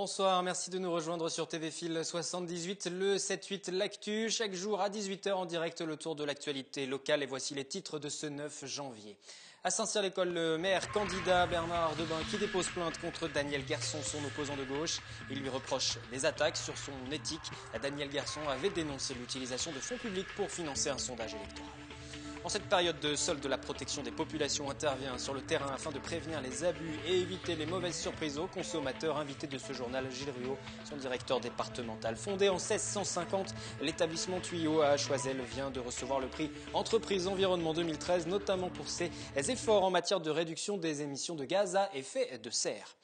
Bonsoir, merci de nous rejoindre sur TV Fil 78, le 7-8 L'Actu, chaque jour à 18 h en direct le tour de l'actualité locale et voici les titres de ce 9 janvier. À Saint-Cyr-l'École, le maire candidat Bernard Debain qui dépose plainte contre Daniel Gerson, son opposant de gauche. Il lui reproche des attaques sur son éthique. Daniel Gerson avait dénoncé l'utilisation de fonds publics pour financer un sondage électoral. En cette période de solde, la protection des populations intervient sur le terrain afin de prévenir les abus et éviter les mauvaises surprises aux consommateurs. Invité de ce journal, Gilles Ruot, son directeur départemental. Fondé en 1650, l'établissement Tuyau à Choisel vient de recevoir le prix Entreprise Environnement 2013, notamment pour ses efforts en matière de réduction des émissions de gaz à effet de serre.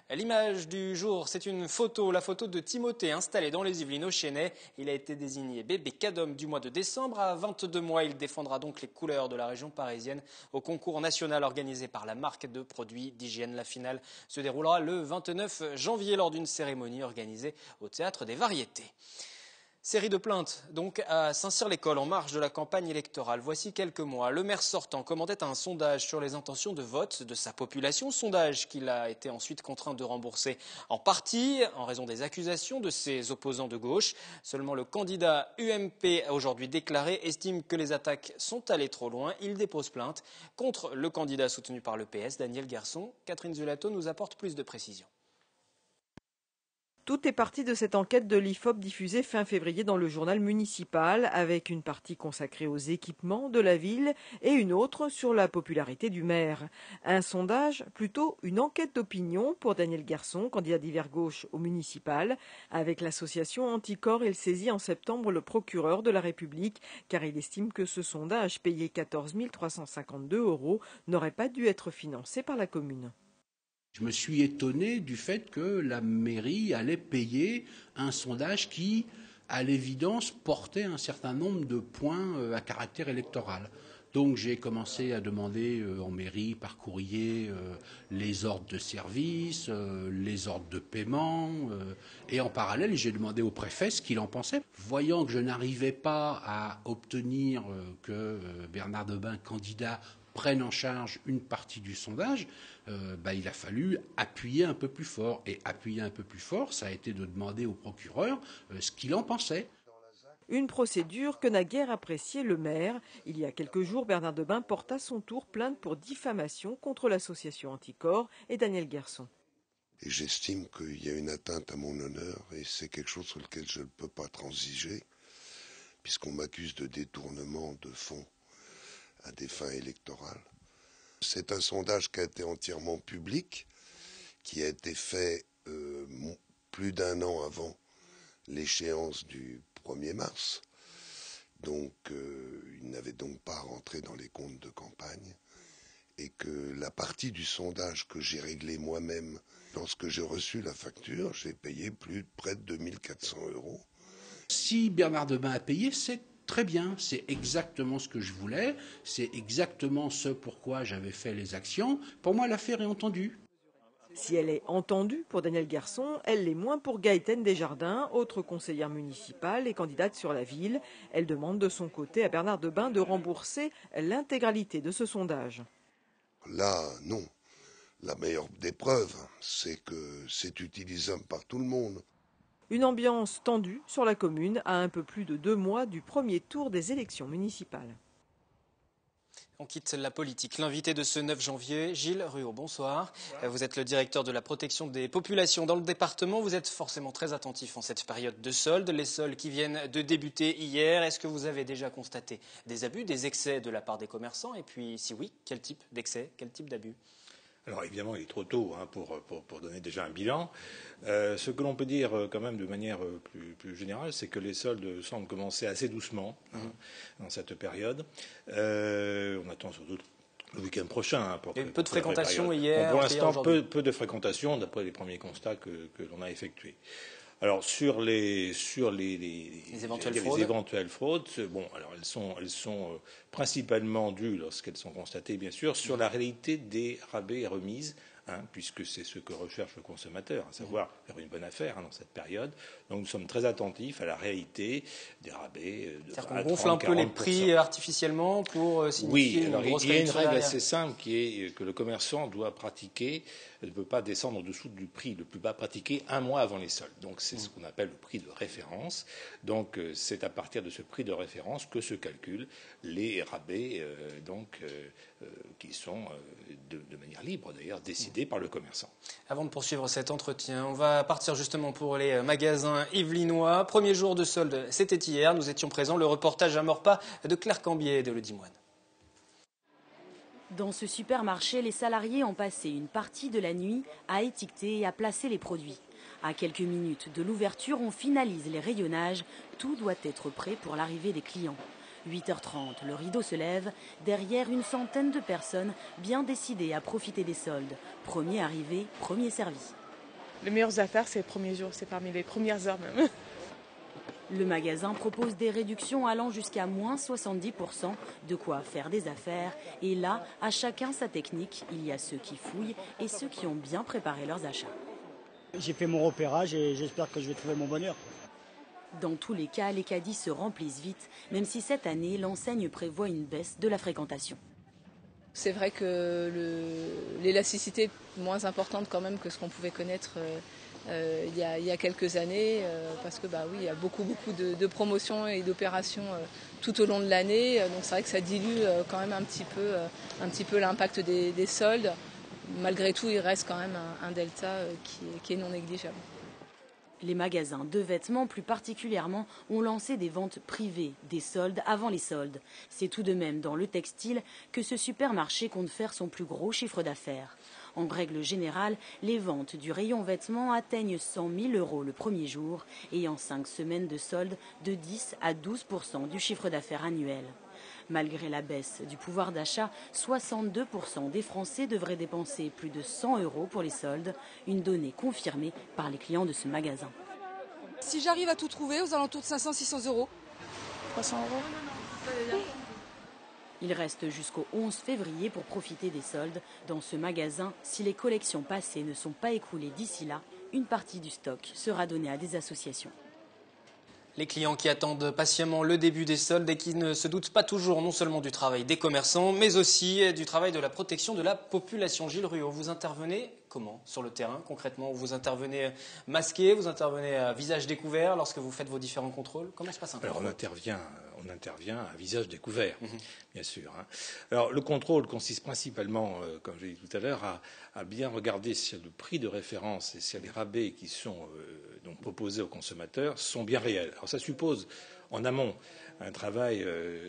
L'image du jour, c'est une photo, la photo de Timothée installé dans les Yvelines au Chesnay. Il a été désigné bébé cadom du mois de décembre. À 22 mois, il défendra donc les couleurs de la région parisienne au concours national organisé par la marque de produits d'hygiène. La finale se déroulera le 29 janvier lors d'une cérémonie organisée au Théâtre des Variétés. Série de plaintes, donc, à Saint-Cyr-l'École en marge de la campagne électorale. Voici quelques mois, le maire sortant commandait un sondage sur les intentions de vote de sa population, sondage qu'il a été ensuite contraint de rembourser en partie en raison des accusations de ses opposants de gauche. Seulement le candidat UMP a aujourd'hui déclaré estime que les attaques sont allées trop loin. Il dépose plainte contre le candidat soutenu par le PS, Daniel Gerson. Catherine Zulato nous apporte plus de précisions. Tout est parti de cette enquête de l'IFOP diffusée fin février dans le journal municipal, avec une partie consacrée aux équipements de la ville et une autre sur la popularité du maire. Un sondage, plutôt une enquête d'opinion pour Daniel Gerson, candidat d'hiver gauche au municipal. Avec l'association Anticorps, il saisit en septembre le procureur de la République, car il estime que ce sondage, payé 14 352 €, n'aurait pas dû être financé par la commune. Je me suis étonné du fait que la mairie allait payer un sondage qui, à l'évidence, portait un certain nombre de points à caractère électoral. Donc j'ai commencé à demander en mairie, par courrier, les ordres de service, les ordres de paiement, et en parallèle j'ai demandé au préfet ce qu'il en pensait. Voyant que je n'arrivais pas à obtenir que Bernard Debain, candidat, prenne en charge une partie du sondage, il a fallu appuyer un peu plus fort. Et appuyer un peu plus fort, ça a été de demander au procureur ce qu'il en pensait. Une procédure que n'a guère appréciée le maire. Il y a quelques jours, Bernard Debain porte à son tour plainte pour diffamation contre l'association Anticorps et Daniel Gerson. Et j'estime qu'il y a une atteinte à mon honneur et c'est quelque chose sur lequel je ne peux pas transiger, puisqu'on m'accuse de détournement de fonds à des fins électorales. C'est un sondage qui a été entièrement public, qui a été fait plus d'un an avant l'échéance du 1er mars. Donc il n'avait donc pas rentré dans les comptes de campagne. Et que la partie du sondage que j'ai réglée moi-même, lorsque j'ai reçu la facture, j'ai payé près de 2400 €. Si Bernard Debain a payé, c'est très bien, c'est exactement ce que je voulais, c'est exactement ce pourquoi j'avais fait les actions. Pour moi, l'affaire est entendue. Si elle est entendue pour Daniel Gerson, elle l'est moins pour Gaëtaine Desjardins, autre conseillère municipale et candidate sur la ville. Elle demande de son côté à Bernard Debain de rembourser l'intégralité de ce sondage. Là, non. La meilleure des preuves, c'est que c'est utilisable par tout le monde. Une ambiance tendue sur la commune à un peu plus de 2 mois du premier tour des élections municipales. On quitte la politique. L'invité de ce 9 janvier, Gilles Ruot, bonsoir. Vous êtes le directeur de la protection des populations dans le département. Vous êtes forcément très attentif en cette période de solde. Les soldes qui viennent de débuter hier. Est-ce que vous avez déjà constaté des abus, des excès de la part des commerçants? Et puis, si oui, quel type d'excès, quel type d'abus? Alors évidemment, il est trop tôt pour donner déjà un bilan. Ce que l'on peut dire quand même de manière plus générale, c'est que les soldes semblent commencer assez doucement dans cette période. On attend surtout le week-end prochain. Il y a eu peu de fréquentation hier. Pour l'instant, peu de fréquentation d'après les premiers constats que l'on a effectués. Alors sur les éventuelles fraudes, bon, alors elles sont principalement dues, lorsqu'elles sont constatées bien sûr, sur la réalité des rabais et remises puisque c'est ce que recherche le consommateur, à savoir faire une bonne affaire dans cette période. Donc nous sommes très attentifs à la réalité des rabais. C'est-à-dire qu'on gonfle un peu les prix artificiellement pour signifier une grosse réduction. Oui, il y a une règle assez simple qui est que le commerçant doit pratiquer, ne peut pas descendre en dessous du prix le plus bas pratiqué un mois avant les soldes. Donc c'est ce qu'on appelle le prix de référence. Donc c'est à partir de ce prix de référence que se calculent les rabais qui sont de manière libre d'ailleurs décidés par le commerçant. Avant de poursuivre cet entretien, on va partir justement pour les magasins yvelinois. Premier jour de solde, c'était hier. Nous étions présents. Le reportage à Maurepas de Claire Cambier et de Elodie Moine. Dans ce supermarché, les salariés ont passé une partie de la nuit à étiqueter et à placer les produits. À quelques minutes de l'ouverture, on finalise les rayonnages. Tout doit être prêt pour l'arrivée des clients. 8h30, le rideau se lève. Derrière, une centaine de personnes bien décidées à profiter des soldes. Premier arrivé, premier servi. Les meilleures affaires, c'est les premiers jours. C'est parmi les premières heures même. Le magasin propose des réductions allant jusqu'à moins 70%, de quoi faire des affaires. Et là, à chacun sa technique. Il y a ceux qui fouillent et ceux qui ont bien préparé leurs achats. J'ai fait mon repérage et j'espère que je vais trouver mon bonheur. Dans tous les cas, les caddies se remplissent vite, même si cette année, l'enseigne prévoit une baisse de la fréquentation. C'est vrai que l'élasticité est moins importante quand même que ce qu'on pouvait connaître il y a quelques années, parce que il y a beaucoup de promotions et d'opérations tout au long de l'année. Donc c'est vrai que ça dilue quand même un petit peu l'impact des soldes. Malgré tout, il reste quand même un delta qui est non négligeable. Les magasins de vêtements, plus particulièrement, ont lancé des ventes privées, des soldes avant les soldes. C'est tout de même dans le textile que ce supermarché compte faire son plus gros chiffre d'affaires. En règle générale, les ventes du rayon vêtements atteignent 100 000 € le premier jour et en 5 semaines de soldes, de 10 à 12% du chiffre d'affaires annuel. Malgré la baisse du pouvoir d'achat, 62% des Français devraient dépenser plus de 100 € pour les soldes, une donnée confirmée par les clients de ce magasin. Si j'arrive à tout trouver, aux alentours de 500-600 €. 300 €. Il reste jusqu'au 11 février pour profiter des soldes. Dans ce magasin, si les collections passées ne sont pas écoulées d'ici là, une partie du stock sera donnée à des associations. Les clients qui attendent patiemment le début des soldes et qui ne se doutent pas toujours non seulement du travail des commerçants, mais aussi du travail de la protection de la population. Gilles Ruot, vous intervenez comment sur le terrain concrètement? Vous intervenez masqué, vous intervenez à visage découvert lorsque vous faites vos différents contrôles? Comment se passe un contrôle? Alors on intervient à visage découvert, bien sûr. Alors le contrôle consiste principalement, comme je l'ai dit tout à l'heure, à bien regarder si le prix de référence et si les rabais qui sont donc proposés aux consommateurs sont bien réels. Alors ça suppose en amont un travail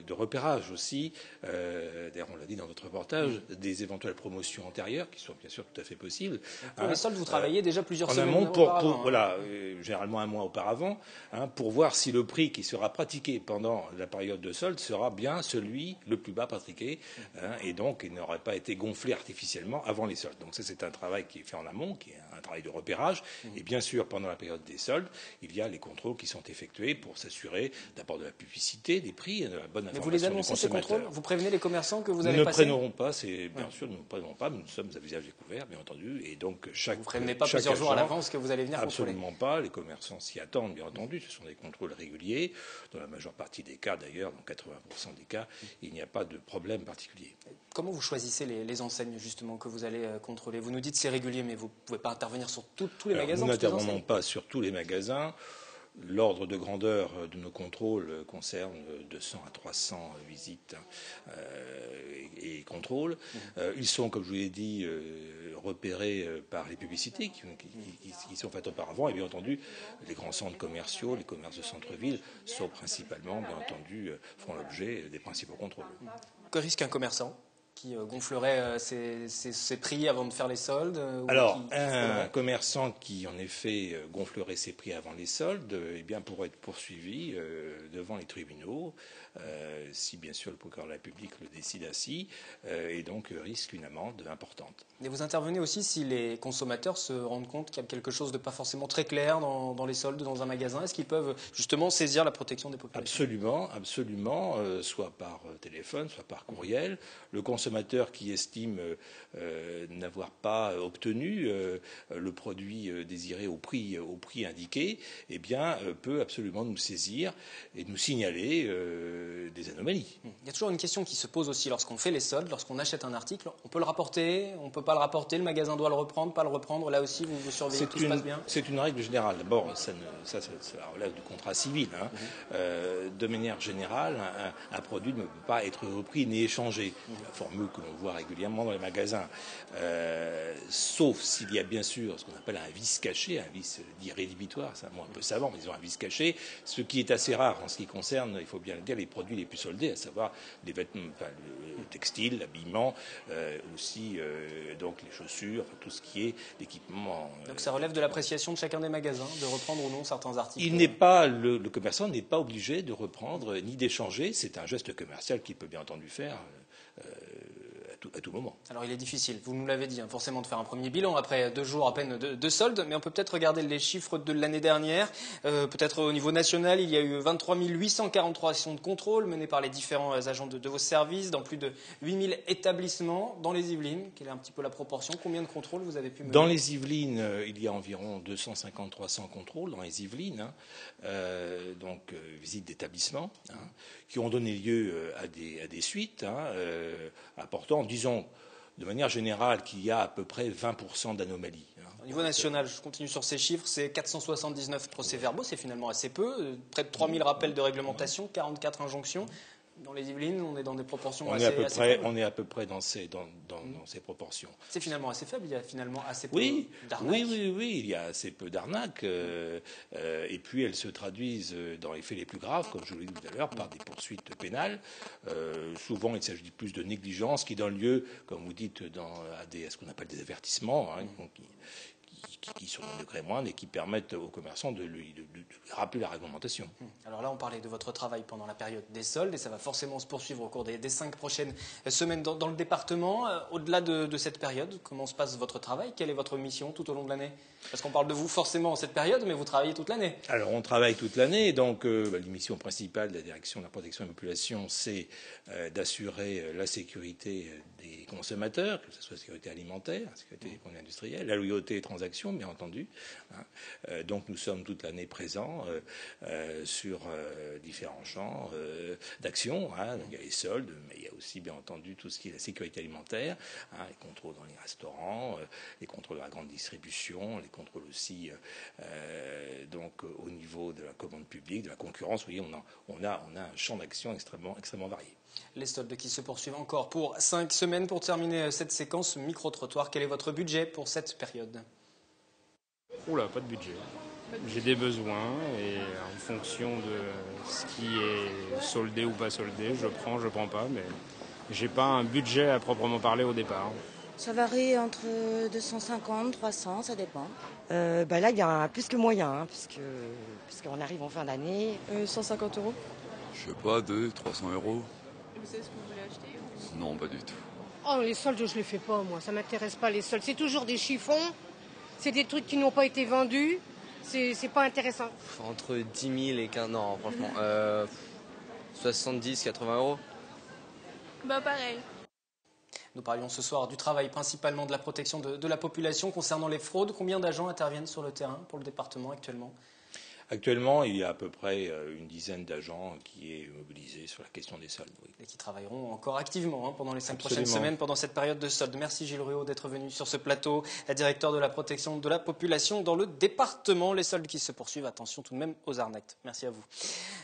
de repérage aussi, d'ailleurs on l'a dit dans votre reportage, des éventuelles promotions antérieures qui sont bien sûr tout à fait possibles. Pour les soldes, vous travaillez déjà plusieurs en semaines amont auparavant. Voilà, généralement un mois auparavant, pour voir si le prix qui sera pratiqué pendant la période de solde sera bien celui le plus bas pratiqué, et donc il n'aurait pas été gonflé artificiellement avant les soldes. Donc ça c'est un travail qui est fait en amont, qui est un travail de repérage, et bien sûr pendant la période des soldes, il y a les contrôles qui sont effectués pour s'assurer d'abord de la publicité, des prix et de la bonne information. Mais vous les annoncez ces contrôles? Vous prévenez les commerçants que vous allez passer? passer? Nous ne prévenons pas, bien sûr, nous ne prévenons pas, nous sommes à visage découvert, bien entendu, et donc vous ne prévenez pas plusieurs jours à l'avance que vous allez venir contrôler? Absolument pas, les commerçants s'y attendent, bien entendu, ce sont des contrôles réguliers, dans la majeure partie des cas d'ailleurs, dans 80% des cas, il n'y a pas de problème particulier. Comment vous choisissez les enseignes justement que vous allez contrôler? Vous nous dites c'est régulier, mais vous ne pouvez pas intervenir sur tous les magasins? Nous n'intervenons pas sur tous les magasins. L'ordre de grandeur de nos contrôles concerne 200 à 300 visites et contrôles. Ils sont, comme je vous l'ai dit, repérés par les publicités qui sont faites auparavant. Et bien entendu, les grands centres commerciaux, les commerces de centre-ville sont principalement, bien entendu, font l'objet des principaux contrôles. Que risque un commerçant qui gonflerait ses prix avant de faire les soldes? Alors, un commerçant qui, en effet, gonflerait ses prix avant les soldes, pourrait être poursuivi devant les tribunaux, si bien sûr le procureur de la République le décide ainsi, et donc risque une amende importante. Et vous intervenez aussi si les consommateurs se rendent compte qu'il y a quelque chose de pas forcément très clair dans les soldes, dans un magasin. Est-ce qu'ils peuvent justement saisir la protection des populations? Absolument, soit par téléphone, soit par courriel. Le consommateur consommateur qui estime n'avoir pas obtenu le produit désiré au prix indiqué, eh bien, peut absolument nous saisir et nous signaler des anomalies. Il y a toujours une question qui se pose aussi lorsqu'on fait les soldes, lorsqu'on achète un article. On peut le rapporter, on ne peut pas le rapporter, le magasin doit le reprendre, pas le reprendre. Là aussi, vous surveillez que tout se passe bien. C'est une règle générale. D'abord, ça relève du contrat civil. Hein. De manière générale, un produit ne peut pas être repris ni échangé. La formule que l'on voit régulièrement dans les magasins. Sauf s'il y a bien sûr ce qu'on appelle un vice caché, un vice dit rédhibitoire, c'est un mot un peu savant, mais ils ont un vice caché, ce qui est assez rare en ce qui concerne, il faut bien le dire, les produits les plus soldés, à savoir les vêtements, enfin, le textile, l'habillement, aussi donc les chaussures, enfin, tout ce qui est l'équipement. Donc ça relève de l'appréciation de chacun des magasins, de reprendre ou non certains articles. Le commerçant n'est pas obligé de reprendre ni d'échanger, c'est un geste commercial qu'il peut bien entendu faire à tout moment. Alors il est difficile, vous nous l'avez dit, hein, forcément de faire un premier bilan après 2 jours à peine de soldes, mais on peut peut-être regarder les chiffres de l'année dernière. Peut-être au niveau national, il y a eu 23 843 actions de contrôle menées par les différents agents de vos services dans plus de 8 000 établissements. Dans les Yvelines, quelle est un petit peu la proportion? Combien de contrôles vous avez pu mener? Dans les Yvelines, il y a environ 250-300 contrôles dans les Yvelines, hein, visites d'établissements, hein, qui ont donné lieu à des suites, hein, importantes. Disons, de manière générale, qu'il y a à peu près 20% d'anomalies. Au niveau national, je continue sur ces chiffres, c'est 479 procès-verbaux, c'est finalement assez peu, près de 3000 rappels de réglementation, 44 injonctions. Dans les Yvelines, on est dans des proportions assez faibles. On est à peu près dans ces proportions. C'est finalement assez faible, il y a finalement assez peu d'arnaques. Oui, il y a assez peu d'arnaques. Et puis elles se traduisent dans les faits les plus graves, comme je vous l'ai dit tout à l'heure, par des poursuites pénales. Souvent, il s'agit plus de négligence qui donne lieu, comme vous dites, à ce qu'on appelle des avertissements, hein, qui sont d'un degré moindre et qui permettent aux commerçants de lui rappeler la réglementation. Alors là, on parlait de votre travail pendant la période des soldes et ça va forcément se poursuivre au cours des 5 prochaines semaines dans le département. Au-delà de cette période, comment se passe votre travail? Quelle est votre mission tout au long de l'année? Parce qu'on parle de vous forcément en cette période, mais vous travaillez toute l'année. Alors, on travaille toute l'année. Donc, l'émission principale de la direction de la protection de la population, c'est d'assurer la sécurité des consommateurs, que ce soit la sécurité alimentaire, la sécurité des produits industriels, la loyauté des transactions, bien entendu. Hein. Donc, nous sommes toute l'année présents sur différents champs d'action. Hein. Donc, il y a les soldes, mais il y a aussi, bien entendu, tout ce qui est la sécurité alimentaire, hein, les contrôles dans les restaurants, les contrôles de la grande distribution, les contrôles aussi au niveau de la commande publique, de la concurrence. Vous voyez, on a un champ d'action extrêmement varié. Les soldes qui se poursuivent encore pour 5 semaines. Pour terminer cette séquence micro-trottoir, quel est votre budget pour cette période? Oula, pas de budget. J'ai des besoins et en fonction de ce qui est soldé ou pas soldé, je prends pas, mais j'ai pas un budget à proprement parler au départ. Ça varie entre 250, 300, ça dépend. Là, il y a plus que moyen, hein, puisqu'on arrive en fin d'année. 150 €. Je sais pas, 300 €. Vous savez ce que vous voulez acheter? Non, pas du tout. Oh, les soldes, je les fais pas, moi. Ça m'intéresse pas, les soldes. C'est toujours des chiffons. C'est des trucs qui n'ont pas été vendus. C'est pas intéressant. Entre 10 000 et 15... Non, franchement. 70, 80 €. Bah pareil. Nous parlions ce soir du travail principalement de la protection de la population concernant les fraudes. Combien d'agents interviennent sur le terrain pour le département actuellement? Actuellement, il y a à peu près une dizaine d'agents qui est mobilisés sur la question des soldes. Oui. Et qui travailleront encore activement pendant les 5 prochaines semaines, pendant cette période de soldes. Merci Gilles Ruot d'être venu sur ce plateau, directeur de la protection de la population dans le département. Les soldes qui se poursuivent, attention tout de même aux arnaques. Merci à vous.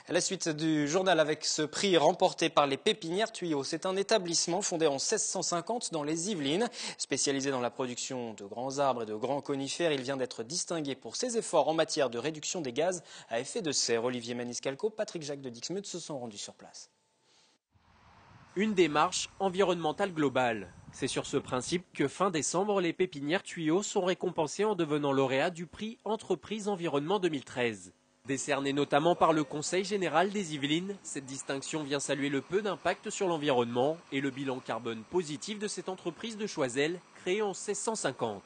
À la suite du journal avec ce prix remporté par les Pépinières Tuyaux. C'est un établissement fondé en 1650 dans les Yvelines. Spécialisé dans la production de grands arbres et de grands conifères, il vient d'être distingué pour ses efforts en matière de réduction des gaz à effet de serre. Olivier Maniscalco, Patrick Jacques de Dixmude se sont rendus sur place. Une démarche environnementale globale. C'est sur ce principe que fin décembre, les Pépinières Tuyaux sont récompensées en devenant lauréats du prix Entreprise Environnement 2013. Décerné notamment par le Conseil général des Yvelines, cette distinction vient saluer le peu d'impact sur l'environnement et le bilan carbone positif de cette entreprise de Choiseul, créée en 1650.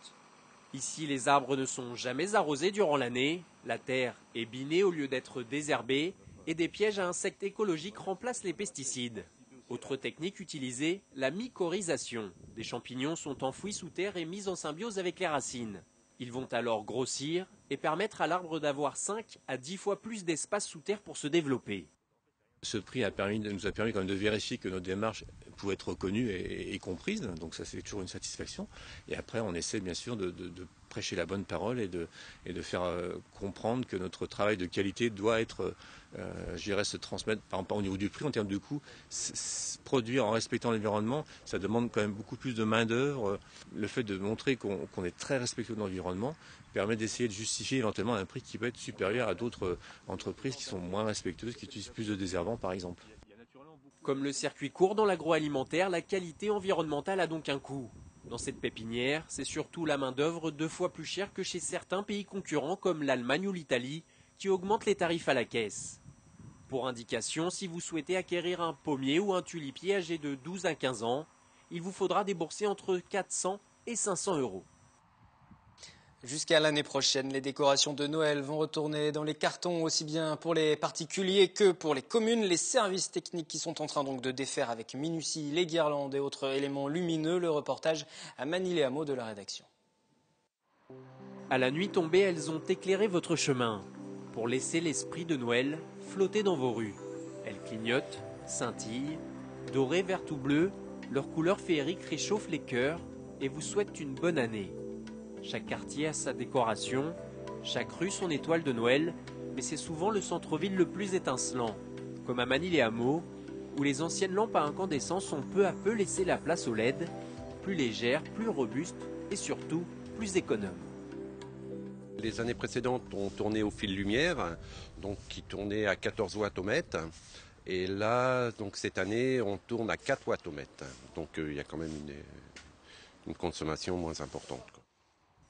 Ici, les arbres ne sont jamais arrosés durant l'année, la terre est binée au lieu d'être désherbée et des pièges à insectes écologiques remplacent les pesticides. Autre technique utilisée, la mycorrhization. Des champignons sont enfouis sous terre et mis en symbiose avec les racines. Ils vont alors grossir et permettre à l'arbre d'avoir 5 à 10 fois plus d'espace sous terre pour se développer. Ce prix nous a permis quand même de vérifier que notre démarche pouvait être reconnue et comprise, donc ça c'est toujours une satisfaction. Et après on essaie bien sûr de prêcher la bonne parole et de faire comprendre que notre travail de qualité doit être, se transmettre, par exemple au niveau du prix, en termes de coût, produire en respectant l'environnement, ça demande quand même beaucoup plus de main d'œuvre. Le fait de montrer qu'on est très respectueux de l'environnement permet d'essayer de justifier éventuellement un prix qui peut être supérieur à d'autres entreprises qui sont moins respectueuses, qui utilisent plus de désherbants par exemple. Comme le circuit court dans l'agroalimentaire, la qualité environnementale a donc un coût. Dans cette pépinière, c'est surtout la main-d'œuvre 2 fois plus chère que chez certains pays concurrents comme l'Allemagne ou l'Italie qui augmentent les tarifs à la caisse. Pour indication, si vous souhaitez acquérir un pommier ou un tulipier âgé de 12 à 15 ans, il vous faudra débourser entre 400 et 500 euros. Jusqu'à l'année prochaine, les décorations de Noël vont retourner dans les cartons aussi bien pour les particuliers que pour les communes. Les services techniques qui sont en train donc de défaire avec minutie les guirlandes et autres éléments lumineux. Le reportage à Manille-les-Hameaux de la rédaction. À la nuit tombée, elles ont éclairé votre chemin pour laisser l'esprit de Noël flotter dans vos rues. Elles clignotent, scintillent, dorées, vertes ou bleues. Leur couleur féerique réchauffe les cœurs et vous souhaite une bonne année. Chaque quartier a sa décoration, chaque rue son étoile de Noël, mais c'est souvent le centre-ville le plus étincelant, comme à Manille-les-Hameaux, où les anciennes lampes à incandescence ont peu à peu laissé la place aux LED, plus légères, plus robustes et surtout plus économes. Les années précédentes, on tournait au fil lumière, donc qui tournait à 14 watts au mètre. Et là, donc cette année, on tourne à 4 watts au mètre. Donc il y a quand même une consommation moins importante.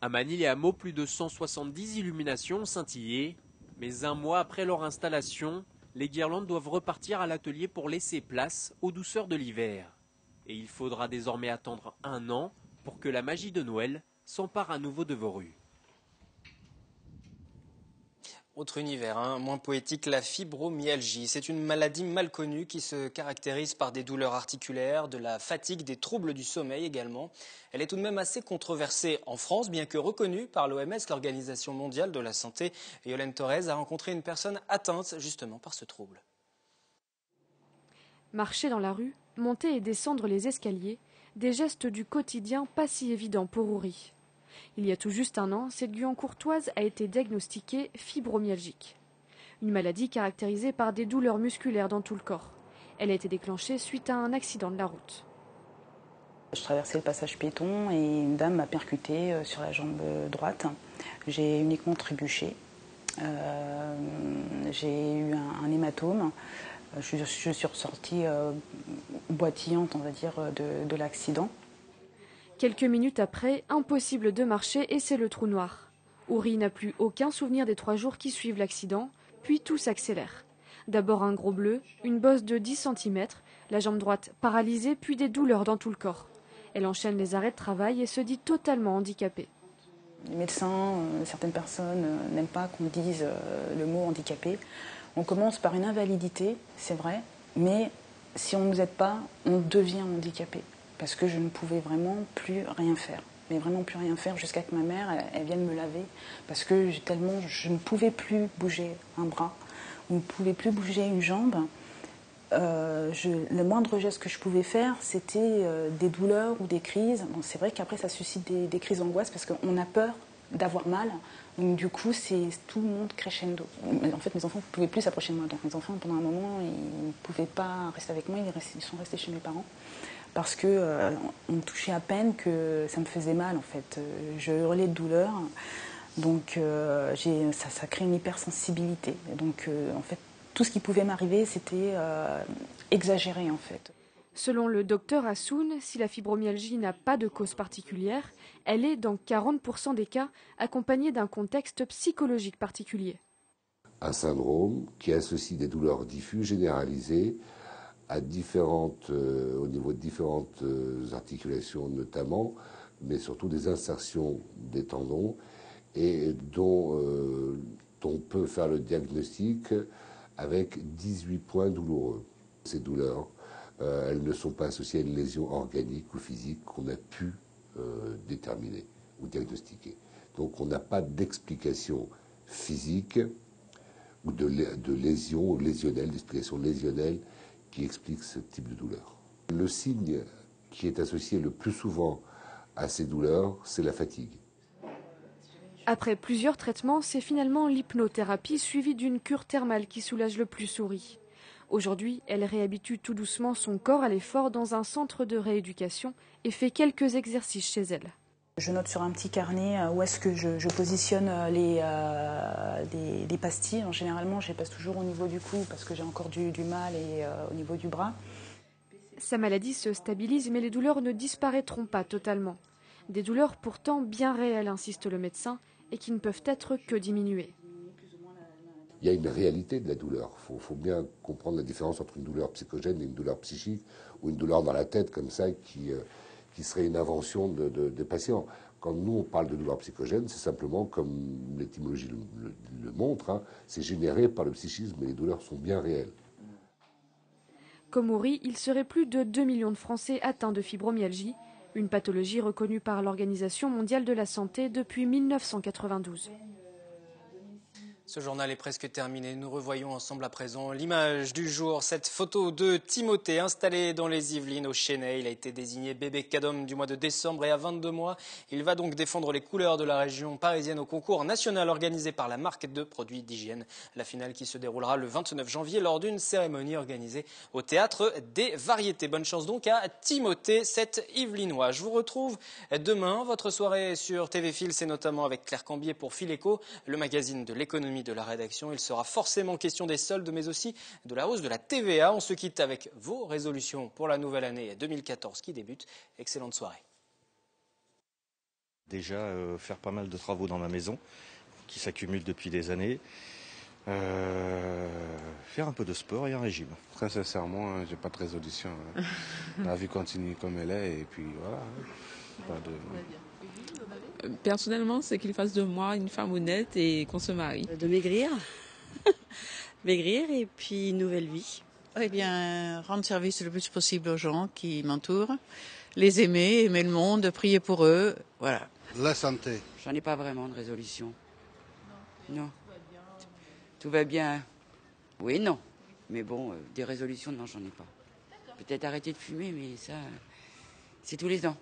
À Manille-les-Hameaux, plus de 170 illuminations ont scintillé. Mais un mois après leur installation, les guirlandes doivent repartir à l'atelier pour laisser place aux douceurs de l'hiver. Et il faudra désormais attendre 1 an pour que la magie de Noël s'empare à nouveau de vos rues. Autre univers, moins poétique, la fibromyalgie. C'est une maladie mal connue qui se caractérise par des douleurs articulaires, de la fatigue, des troubles du sommeil également. Elle est tout de même assez controversée en France, bien que reconnue par l'OMS, l'Organisation mondiale de la santé. Yolène Torres a rencontré une personne atteinte justement par ce trouble. Marcher dans la rue, monter et descendre les escaliers, des gestes du quotidien pas si évidents pour Ouri. Il y a tout juste 1 an, cette Guyancourtoise a été diagnostiquée fibromyalgique. Une maladie caractérisée par des douleurs musculaires dans tout le corps. Elle a été déclenchée suite à un accident de la route. Je traversais le passage piéton et une dame m'a percuté sur la jambe droite. J'ai uniquement trébuché. J'ai eu un hématome. Je suis ressortie boitillante, on va dire, de l'accident. Quelques minutes après, impossible de marcher et c'est le trou noir. Ouri n'a plus aucun souvenir des 3 jours qui suivent l'accident, puis tout s'accélère. D'abord un gros bleu, une bosse de 10 cm, la jambe droite paralysée, puis des douleurs dans tout le corps. Elle enchaîne les arrêts de travail et se dit totalement handicapée. Les médecins, certaines personnes n'aiment pas qu'on dise le mot handicapé. On commence par une invalidité, c'est vrai, mais si on ne nous aide pas, on devient handicapé. Parce que je ne pouvais vraiment plus rien faire. Mais vraiment plus rien faire jusqu'à que ma mère elle vienne me laver. Parce que je ne pouvais plus bouger un bras. Je ne pouvais plus bouger une jambe. Le moindre geste que je pouvais faire, c'était des douleurs ou des crises. Bon, c'est vrai qu'après, ça suscite des crises d'angoisse parce qu'on a peur d'avoir mal. Donc du coup, tout le monde crescendo. En fait, mes enfants ne pouvaient plus s'approcher de moi. Donc mes enfants, pendant un moment, ils ne pouvaient pas rester avec moi. Ils sont restés chez mes parents. Parce qu'on me touchait à peine que ça me faisait mal, en fait. Je hurlais de douleur. Donc ça crée une hypersensibilité. Donc en fait, tout ce qui pouvait m'arriver, c'était exagéré, en fait. Selon le docteur Hassoun, si la fibromyalgie n'a pas de cause particulière, elle est, dans 40% des cas, accompagnée d'un contexte psychologique particulier. Un syndrome qui associe des douleurs diffuses généralisées au niveau de différentes articulations notamment, mais surtout des insertions des tendons, et dont on peut faire le diagnostic avec 18 points douloureux. Ces douleurs elles ne sont pas associées à une lésion organique ou physique qu'on a pu déterminer ou diagnostiquer. Donc on n'a pas d'explication physique ou de lésion ou lésionnelle, d'explication lésionnelle qui explique ce type de douleur. Le signe qui est associé le plus souvent à ces douleurs, c'est la fatigue. Après plusieurs traitements, c'est finalement l'hypnothérapie suivie d'une cure thermale qui soulage le plus Souris. Aujourd'hui, elle réhabitue tout doucement son corps à l'effort dans un centre de rééducation et fait quelques exercices chez elle. Je note sur un petit carnet où est-ce que je positionne les pastilles. Généralement, je les passe toujours au niveau du cou parce que j'ai encore du mal et au niveau du bras. Sa maladie se stabilise, mais les douleurs ne disparaîtront pas totalement. Des douleurs pourtant bien réelles, insiste le médecin, et qui ne peuvent être que diminuées. Il y a une réalité de la douleur. Il faut bien comprendre la différence entre une douleur psychogène et une douleur psychique, ou une douleur dans la tête comme ça qui serait une invention des patients. Quand nous on parle de douleur psychogène, c'est simplement, comme l'étymologie le montre, hein, c'est généré par le psychisme, et les douleurs sont bien réelles. Comme Uri, il serait plus de 2 millions de Français atteints de fibromyalgie, une pathologie reconnue par l'Organisation mondiale de la santé depuis 1992. Ce journal est presque terminé. Nous revoyons ensemble à présent l'image du jour. Cette photo de Timothée installé dans les Yvelines au Chesnay. Il a été désigné bébé cadom du mois de décembre et à 22 mois. Il va donc défendre les couleurs de la région parisienne au concours national organisé par la marque de produits d'hygiène. La finale qui se déroulera le 29 janvier lors d'une cérémonie organisée au Théâtre des Variétés. Bonne chance donc à Timothée, cet Yvelinois. Je vous retrouve demain. Votre soirée sur TV Fil, c'est notamment avec Claire Cambier pour Fileco, le magazine de l'économie de la rédaction. Il sera forcément question des soldes, mais aussi de la hausse de la TVA. On se quitte avec vos résolutions pour la nouvelle année 2014 qui débute. Excellente soirée. Déjà, faire pas mal de travaux dans ma maison qui s'accumulent depuis des années. Faire un peu de sport et un régime. Très sincèrement, j'ai pas de résolution. La vie continue comme elle est et puis voilà. Pas de... Personnellement, c'est qu'il fasse de moi une femme honnête et qu'on se marie. De maigrir, maigrir et puis une nouvelle vie. Eh bien, rendre service le plus possible aux gens qui m'entourent, les aimer le monde, prier pour eux, voilà. La santé. J'en ai pas vraiment de résolution. Non. Tout va bien. Oui, non. Mais bon, des résolutions, non, j'en ai pas. Peut-être arrêter de fumer, mais ça, c'est tous les ans.